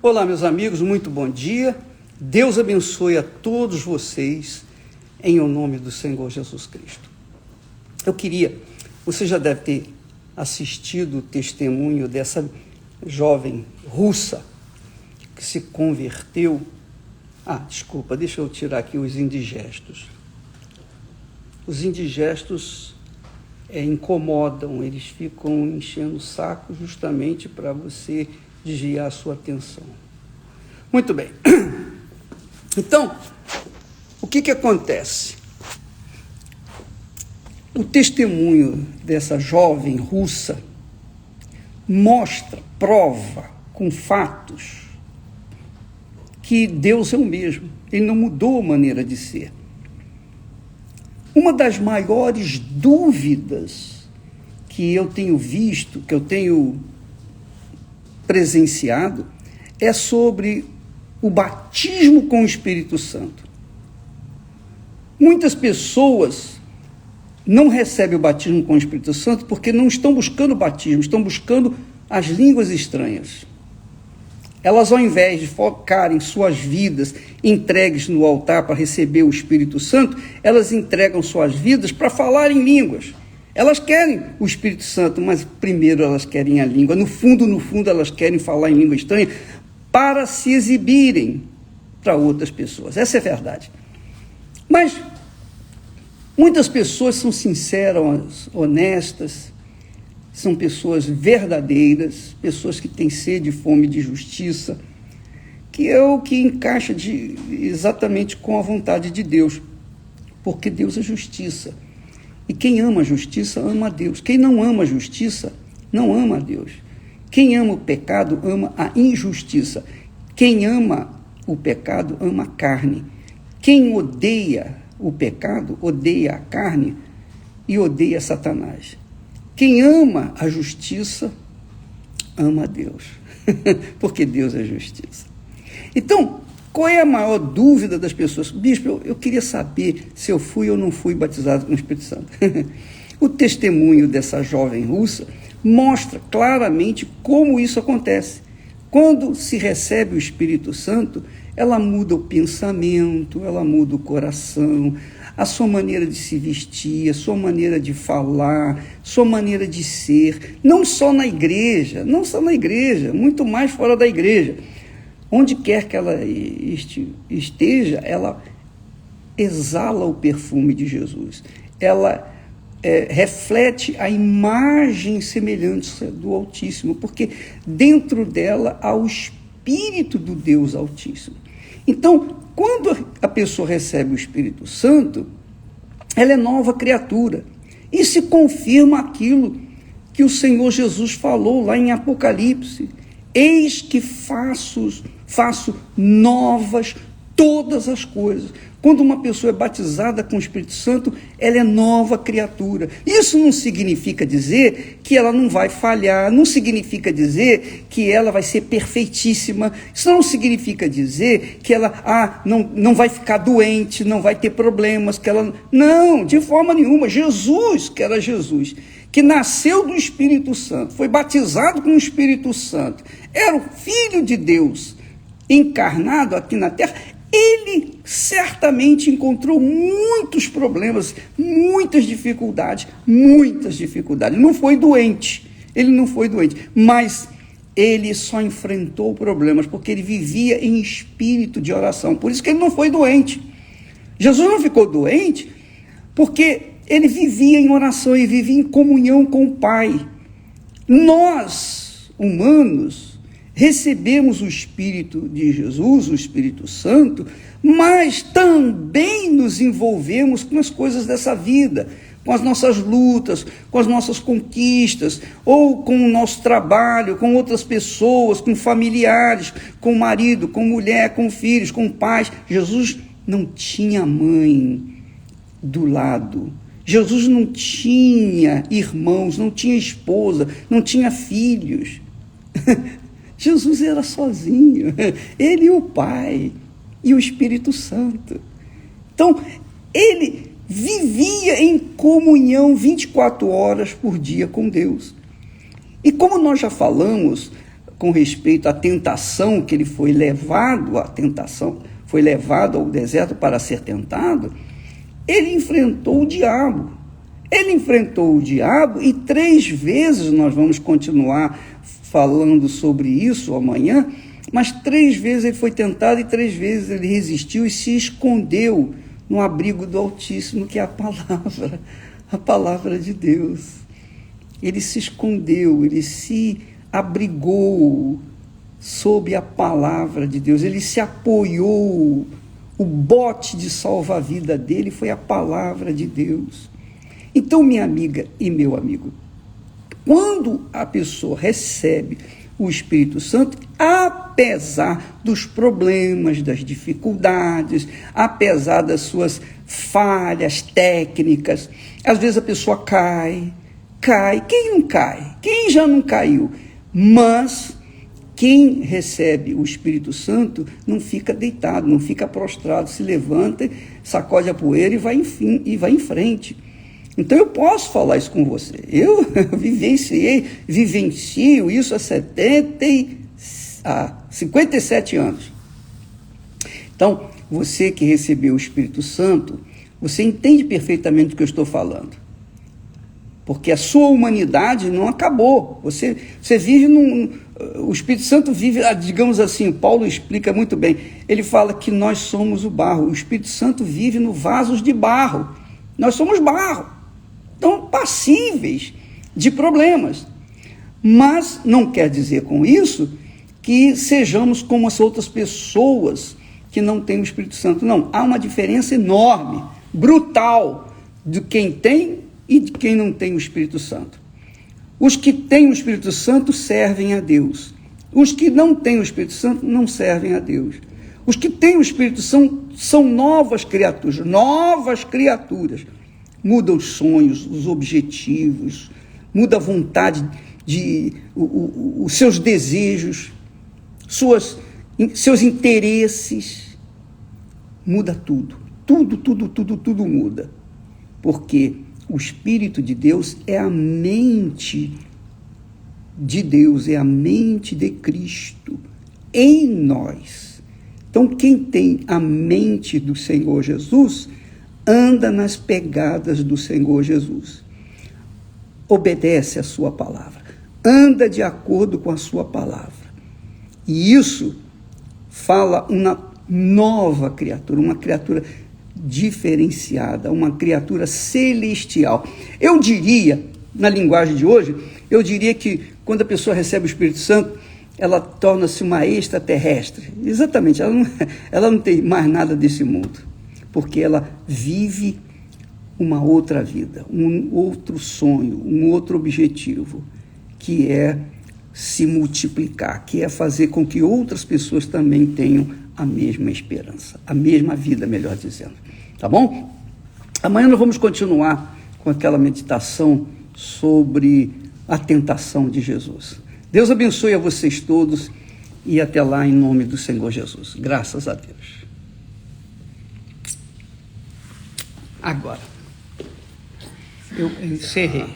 Olá, meus amigos, muito bom dia. Deus abençoe a todos vocês, em o nome do Senhor Jesus Cristo. Você já deve ter assistido o testemunho dessa jovem russa que se converteu. Desculpa, deixa eu tirar aqui os indigestos. Os indigestos incomodam, eles ficam enchendo o saco justamente para você desviar a sua atenção. Muito bem. Então, o que acontece? O testemunho dessa jovem russa prova com fatos que Deus é o mesmo, Ele não mudou a maneira de ser. Uma das maiores dúvidas que eu tenho visto, que eu tenho presenciado, é sobre o batismo com o Espírito Santo. Muitas pessoas não recebem o batismo com o Espírito Santo porque não estão buscando o batismo, estão buscando as línguas estranhas. Elas, ao invés de focarem suas vidas entregues no altar para receber o Espírito Santo, elas entregam suas vidas para falar em línguas. Elas querem o Espírito Santo, mas primeiro elas querem a língua. No fundo, elas querem falar em língua estranha para se exibirem para outras pessoas. Essa é a verdade. Mas muitas pessoas são sinceras, honestas, são pessoas verdadeiras, pessoas que têm sede e fome de justiça, que é o que encaixa exatamente com a vontade de Deus, porque Deus é justiça. E quem ama a justiça, ama a Deus. Quem não ama a justiça, não ama a Deus. Quem ama o pecado, ama a injustiça. Quem ama o pecado, ama a carne. Quem odeia o pecado, odeia a carne e odeia Satanás. Quem ama a justiça, ama a Deus. Porque Deus é justiça. Então, qual é a maior dúvida das pessoas? Bispo, eu queria saber se eu fui ou não fui batizado com o Espírito Santo. O testemunho dessa jovem russa mostra claramente como isso acontece. Quando se recebe o Espírito Santo, ela muda o pensamento, ela muda o coração, a sua maneira de se vestir, a sua maneira de falar, sua maneira de ser, não só na igreja, muito mais fora da igreja. Onde quer que ela esteja, ela exala o perfume de Jesus. Ela reflete a imagem e semelhança do Altíssimo, porque dentro dela há o Espírito do Deus Altíssimo. Então, quando a pessoa recebe o Espírito Santo, ela é nova criatura. E se confirma aquilo que o Senhor Jesus falou lá em Apocalipse. Eis que faço novas todas as coisas. Quando uma pessoa é batizada com o Espírito Santo, ela é nova criatura. Isso não significa dizer que ela não vai falhar, não significa dizer que ela vai ser perfeitíssima, isso não significa dizer que ela não vai ficar doente, não vai ter problemas, não, de forma nenhuma. Jesus, que era Jesus, que nasceu do Espírito Santo, foi batizado com o Espírito Santo, era o Filho de Deus, encarnado aqui na terra, ele certamente encontrou muitos problemas, muitas dificuldades. Ele não foi doente, mas ele só enfrentou problemas porque ele vivia em espírito de oração. Por isso que ele não foi doente. Jesus não ficou doente porque ele vivia em oração e vivia em comunhão com o Pai. Nós, humanos, recebemos o Espírito de Jesus, o Espírito Santo, mas também nos envolvemos com as coisas dessa vida, com as nossas lutas, com as nossas conquistas, ou com o nosso trabalho, com outras pessoas, com familiares, com marido, com mulher, com filhos, com pais. Jesus não tinha mãe do lado. Jesus não tinha irmãos, não tinha esposa, não tinha filhos. Jesus era sozinho, ele e o Pai e o Espírito Santo. Então, ele vivia em comunhão 24 horas por dia com Deus. E como nós já falamos, com respeito à tentação, que ele foi levado à tentação, foi levado ao deserto para ser tentado, ele enfrentou o diabo. Ele enfrentou o diabo e 3 vezes, nós vamos continuar falando sobre isso amanhã, mas 3 vezes ele foi tentado e 3 vezes ele resistiu e se escondeu no abrigo do Altíssimo, que é a palavra de Deus. Ele se escondeu, ele se abrigou sob a palavra de Deus, ele se apoiou, o bote de salva-vida dele foi a palavra de Deus. Então, minha amiga e meu amigo, quando a pessoa recebe o Espírito Santo, apesar dos problemas, das dificuldades, apesar das suas falhas técnicas, às vezes a pessoa cai, quem não cai? Quem já não caiu? Mas quem recebe o Espírito Santo não fica deitado, não fica prostrado, se levanta, sacode a poeira e vai em frente. Então eu posso falar isso com você. Eu vivencio isso há 57 anos. Então, você que recebeu o Espírito Santo, você entende perfeitamente o que eu estou falando. Porque a sua humanidade não acabou. Você vive o Espírito Santo vive, digamos assim, Paulo explica muito bem. Ele fala que nós somos o barro. O Espírito Santo vive no vasos de barro. Nós somos barro. Então, passíveis de problemas. Mas não quer dizer com isso que sejamos como as outras pessoas que não têm o Espírito Santo. Não, há uma diferença enorme, brutal, de quem tem e de quem não tem o Espírito Santo. Os que têm o Espírito Santo servem a Deus. Os que não têm o Espírito Santo não servem a Deus. Os que têm o Espírito Santo são novas criaturas. Muda os sonhos, os objetivos, muda a vontade os seus desejos, seus interesses. Muda tudo. Tudo muda. Porque o Espírito de Deus é a mente de Deus, é a mente de Cristo em nós. Então, quem tem a mente do Senhor Jesus, anda nas pegadas do Senhor Jesus. Obedece a sua palavra. Anda de acordo com a sua palavra. E isso fala uma nova criatura, uma criatura diferenciada, uma criatura celestial. Eu diria, na linguagem de hoje, que quando a pessoa recebe o Espírito Santo, ela torna-se uma extraterrestre. Exatamente, ela não tem mais nada desse mundo, porque ela vive uma outra vida, um outro sonho, um outro objetivo, que é se multiplicar, que é fazer com que outras pessoas também tenham a mesma esperança, a mesma vida, melhor dizendo. Tá bom? Amanhã nós vamos continuar com aquela meditação sobre a tentação de Jesus. Deus abençoe a vocês todos e até lá em nome do Senhor Jesus. Graças a Deus. Agora, eu encerrar.